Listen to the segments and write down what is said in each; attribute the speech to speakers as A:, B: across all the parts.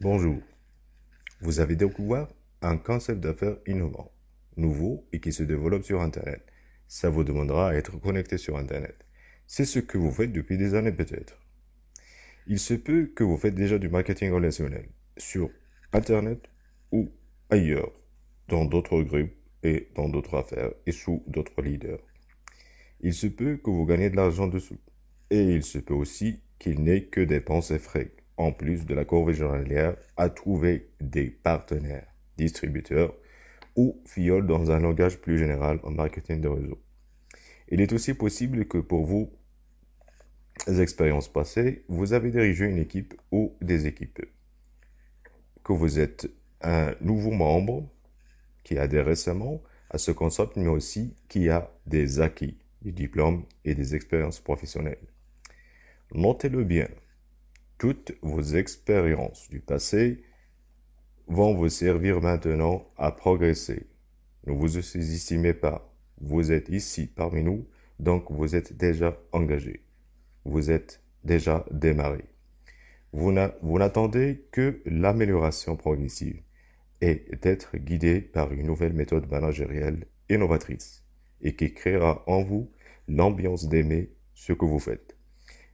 A: Bonjour, vous avez découvert un concept d'affaires innovant, nouveau et qui se développe sur Internet. Ça vous demandera à être connecté sur Internet. C'est ce que vous faites depuis des années peut-être. Il se peut que vous faites déjà du marketing relationnel sur Internet ou ailleurs, dans d'autres groupes et dans d'autres affaires et sous d'autres leaders. Il se peut que vous gagnez de l'argent dessous. Et il se peut aussi qu'il n'ait que dépenses et frais, en plus de la courbe journalière, à trouver des partenaires, distributeurs ou fioles dans un langage plus général en marketing de réseau. Il est aussi possible que pour vos expériences passées, vous avez dirigé une équipe ou des équipes, que vous êtes un nouveau membre qui adhère récemment à ce concept, mais aussi qui a des acquis, des diplômes et des expériences professionnelles. Notez-le bien, toutes vos expériences du passé vont vous servir maintenant à progresser. Ne vous sous-estimez pas. Vous êtes ici parmi nous, donc vous êtes déjà engagé. Vous êtes déjà démarré. Vous n'attendez que l'amélioration progressive et d'être guidé par une nouvelle méthode managériale innovatrice et qui créera en vous l'ambiance d'aimer ce que vous faites.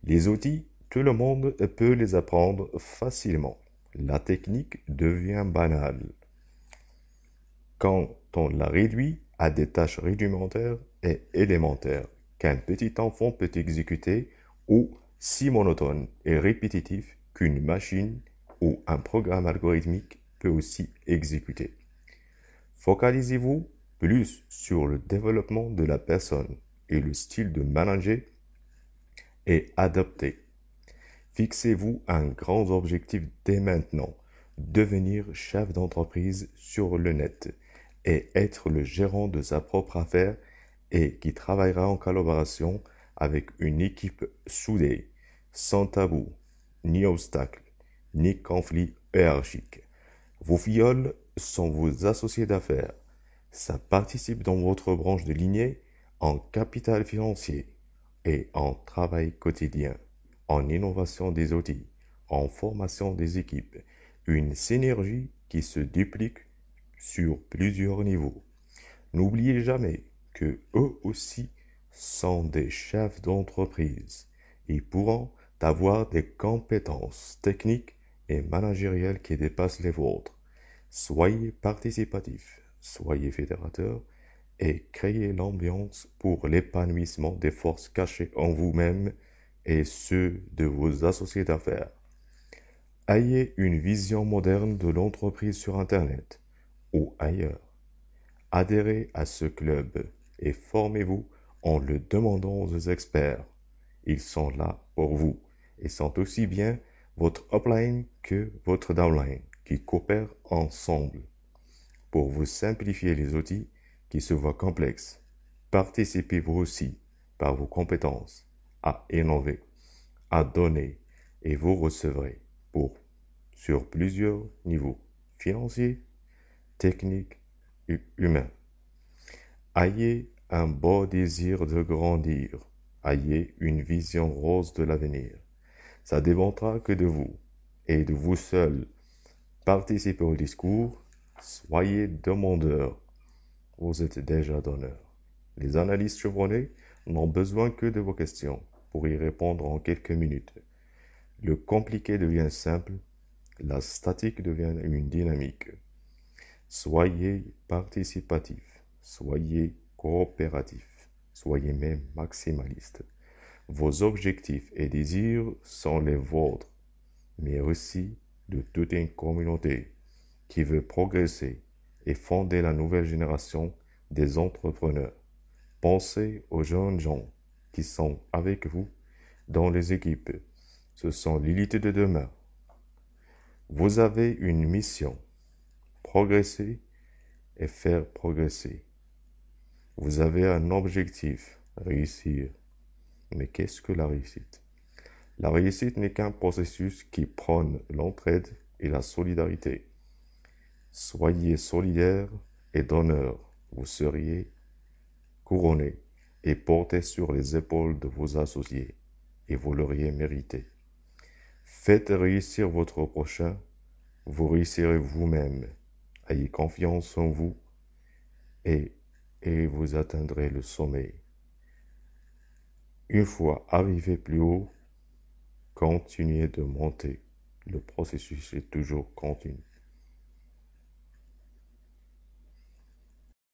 A: Les outils, tout le monde peut les apprendre facilement. La technique devient banale quand on la réduit à des tâches rudimentaires et élémentaires qu'un petit enfant peut exécuter ou si monotone et répétitif qu'une machine ou un programme algorithmique peut aussi exécuter. Focalisez-vous plus sur le développement de la personne et le style de manager est adapté. Fixez-vous un grand objectif dès maintenant, devenir chef d'entreprise sur le net et être le gérant de sa propre affaire et qui travaillera en collaboration avec une équipe soudée, sans tabou, ni obstacle, ni conflit hiérarchique. Vos filleuls sont vos associés d'affaires. Ça participe dans votre branche de lignée en capital financier et en travail quotidien, en innovation des outils, en formation des équipes, une synergie qui se duplique sur plusieurs niveaux. N'oubliez jamais que eux aussi sont des chefs d'entreprise et pourront avoir des compétences techniques et managériales qui dépassent les vôtres. Soyez participatif, soyez fédérateur et créez l'ambiance pour l'épanouissement des forces cachées en vous-même et ceux de vos associés d'affaires. Ayez une vision moderne de l'entreprise sur Internet ou ailleurs. Adhérez à ce club et formez-vous en le demandant aux experts. Ils sont là pour vous et sont aussi bien votre upline que votre downline qui coopèrent ensemble pour vous simplifier les outils qui se voient complexes. Participez vous aussi par vos compétences à innover, à donner et vous recevrez sur plusieurs niveaux financiers, techniques et humains. Ayez un beau désir de grandir. Ayez une vision rose de l'avenir. Ça dépendra que de vous et de vous seul. Participez au discours. Soyez demandeur. Vous êtes déjà donneur. Les analystes chevronnés n'ont besoin que de vos questions pour y répondre en quelques minutes. Le compliqué devient simple. La statique devient une dynamique. Soyez participatif, soyez coopératif, soyez même maximaliste. Vos objectifs et désirs sont les vôtres, mais aussi de toute une communauté qui veut progresser et fonder la nouvelle génération des entrepreneurs. Pensez aux jeunes gens qui sont avec vous dans les équipes. Ce sont l'élite de demain. Vous avez une mission. Progresser et faire progresser. Vous avez un objectif, réussir. Mais qu'est-ce que la réussite? La réussite n'est qu'un processus qui prône l'entraide et la solidarité. Soyez solidaires et donneurs. Vous seriez couronnés et portés sur les épaules de vos associés et vous l'auriez mérité. Faites réussir votre prochain Vous réussirez vous-même. Ayez confiance en vous et, et vous atteindrez le sommet. Une fois arrivé plus haut, continuez de monter. Le processus est toujours continu.